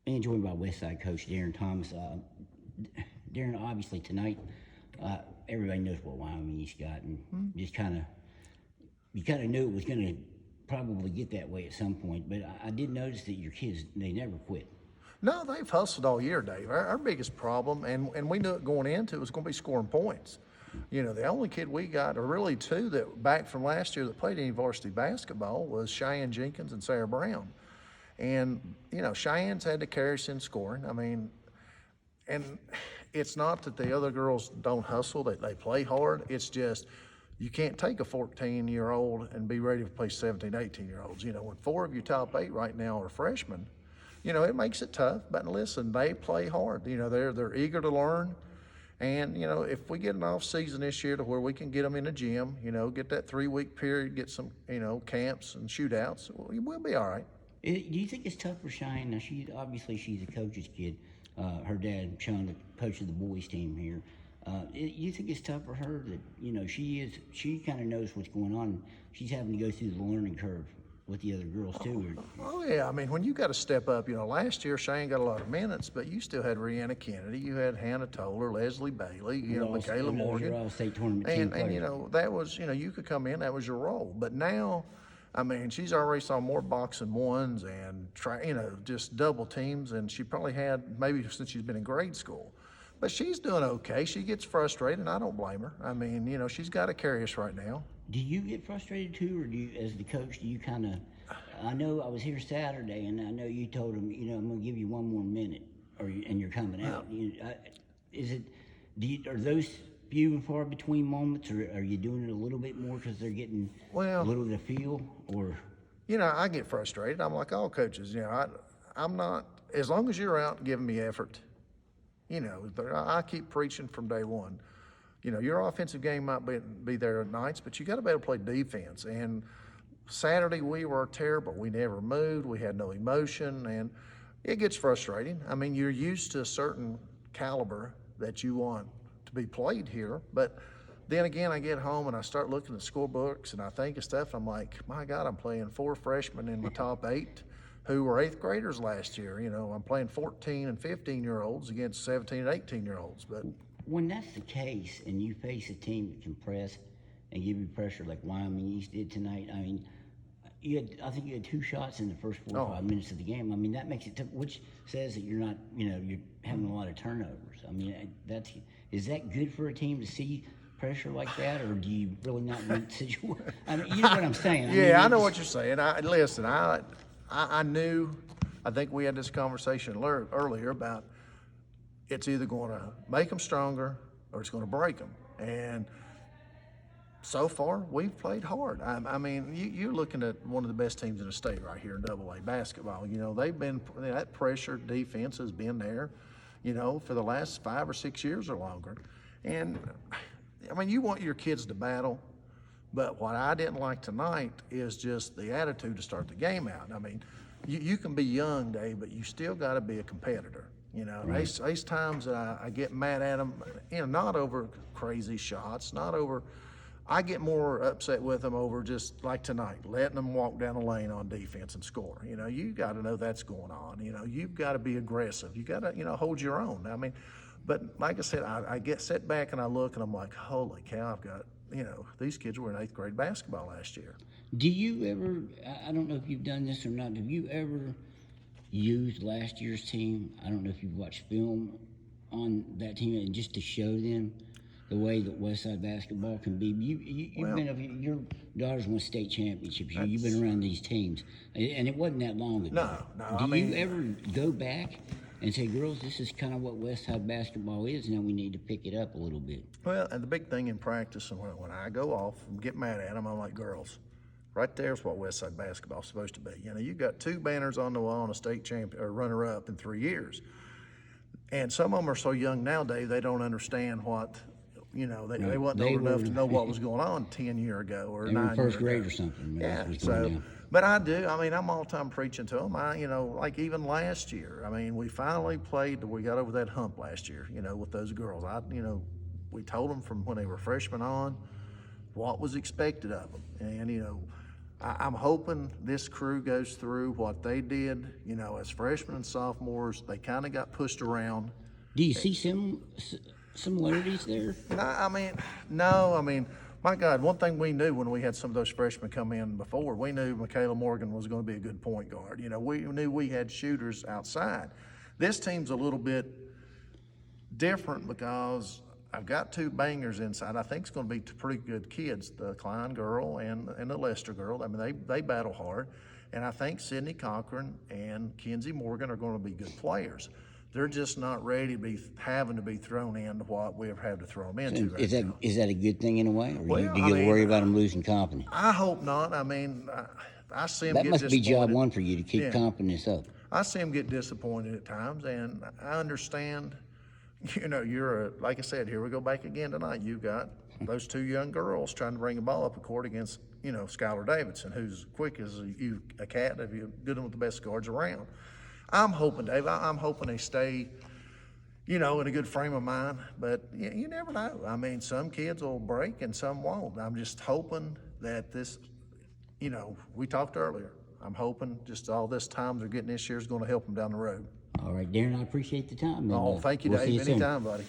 being joined by Westside coach Darren Thomas. Darren, obviously tonight, everybody knows what Wyoming East got, and just you kind of knew it was going to probably get that way at some point. But I did notice that your kids, they never quit. No, they've hustled all year, Dave. Our biggest problem, and we knew it going into it, was going to be scoring points. You know, the only kid we got, or really two that back from last year that played any varsity basketball, was Cheyenne Jenkins and Sarah Brown. And, you know, Cheyenne's had to carry us in scoring. I mean, and it's not that the other girls don't hustle, that they play hard. It's just you can't take a 14-year-old and be ready to play 17, 18-year-olds. You know, when 4 of your top 8 right now are freshmen, you know, it makes it tough. But listen, they play hard. You know, they're eager to learn. And, you know, if we get an off season this year to where we can get them in the gym, you know, get that 3-week period, get some, you know, camps and shootouts, we'll be all right. Do you think it's tough for Cheyenne? Now, she's a coach's kid. Her dad, Sean, the coach of the boys team here. You think it's tough for her that, you know, she kind of knows what's going on. She's having to go through the learning curve with the other girls too. Oh yeah, I mean, when you got to step up, you know, last year Cheyenne got a lot of minutes, but you still had Rihanna Kennedy, you had Hannah Toller, Leslie Bailey, you know, Michaela Morgan, all-state tournament and you know, that was, you know, you could come in, that was your role. But now, I mean, she's already saw more boxing ones and you know, just double teams, and she probably had maybe since she's been in grade school. But she's doing okay. She gets frustrated, and I don't blame her. I mean, you know, she's got to carry us right now. Do you get frustrated too, or do you, as the coach, do you kind of? I know I was here Saturday, and I know you told them, you know, I'm going to give you one more minute, and you're coming out. Are those few and far between moments, or are you doing it a little bit more because they're getting a little to feel, or? You know, I get frustrated. I'm like all coaches. You know, I'm not, as long as you're out giving me effort. You know, I keep preaching from day one. You know, your offensive game might be there at nights, but you got to be able to play defense. And Saturday we were terrible. We never moved. We had no emotion, and it gets frustrating. I mean, you're used to a certain caliber that you want to be played here, but then again, I get home and I start looking at scorebooks and I think of stuff. I'm like, my God, I'm playing 4 freshmen in my top 8 who were 8th graders last year. You know, I'm playing 14 and 15-year-olds against 17 and 18-year-olds. But when that's the case and you face a team that can press and give you pressure like Wyoming East did tonight, I mean, I think you had 2 shots in the first 4 or 5 minutes of the game. I mean, that makes it tough, which says that you're not, you know, you're having a lot of turnovers. I mean, is that good for a team to see pressure like that, or do you really not want the situation? I mean, you know what I'm saying. I know what you're saying. Listen, I knew, I think we had this conversation earlier about it's either going to make them stronger or it's going to break them. And so far, we've played hard. I mean, you're looking at one of the best teams in the state right here in AA basketball. You know, that pressure defense has been there, you know, for the last 5 or 6 years or longer. And, I mean, you want your kids to battle. But what I didn't like tonight is just the attitude to start the game out. I mean, you can be young, Dave, but you still got to be a competitor. You know, right. There's times that I get mad at them, you know, not over crazy shots, not over. I get more upset with them over just like tonight, letting them walk down the lane on defense and score. You know, you got to know that's going on. You know, you've got to be aggressive. You got to, you know, hold your own. I mean, but like I said, I get set back and I look and I'm like, holy cow, I've got. You know, these kids were in 8th grade basketball last year. Do you ever, I don't know if you've done this or not, have you ever used last year's team? I don't know if you've watched film on that team and just to show them the way that Westside basketball can be. Your daughters won state championships. You've been around these teams, and it wasn't that long ago. No. Do you ever go back and say, girls, this is kind of what Westside basketball is. Now we need to pick it up a little bit. Well, and the big thing in practice, and when I go off and get mad at them, I'm like, girls, right there's what Westside basketball is supposed to be. You know, you've got 2 banners on the wall and a state champion or runner-up in 3 years. And some of them are so young nowadays, they don't understand what, you know, they wasn't old enough to know what was going on 10 years ago or 9 years ago. They were first grade or something. Yeah, so. But I do. I mean, I'm all the time preaching to them. You know, like even last year, I mean, we finally played. We got over that hump last year, you know, with those girls. You know, we told them from when they were freshmen on what was expected of them. And, you know, I'm hoping this crew goes through what they did, you know, as freshmen and sophomores. They kind of got pushed around. Do you see similarities there? No, I mean, my God, one thing we knew when we had some of those freshmen come in before, we knew Michaela Morgan was going to be a good point guard. You know, we knew we had shooters outside. This team's a little bit different because I've got two bangers inside. I think it's going to be two pretty good kids, the Klein girl and the Lester girl. I mean, they battle hard. And I think Sydney Cochran and Kenzie Morgan are going to be good players. They're just not ready to be having to be thrown into what we've had to throw them into right now. Is that a good thing in a way? Or Well, do you worry about them losing confidence? I hope not. I mean, I see them That get must be disappointed. job one for you, to keep confidence up. I see them get disappointed at times, and I understand. You know, like I said, here we go back again tonight. You've got those two young girls trying to bring a ball up a court against, you know, Skylar Davidson, who's quick as a cat, if you're good with the best guards around. I'm hoping, Dave, I'm hoping they stay, you know, in a good frame of mind, but you never know. I mean, some kids will break and some won't. I'm just hoping that this, you know, we talked earlier. I'm hoping just all this time they're getting this year is going to help them down the road. All right, Darren, I appreciate the time. Oh, thank you, we'll see Dave. you soon. Anytime, buddy.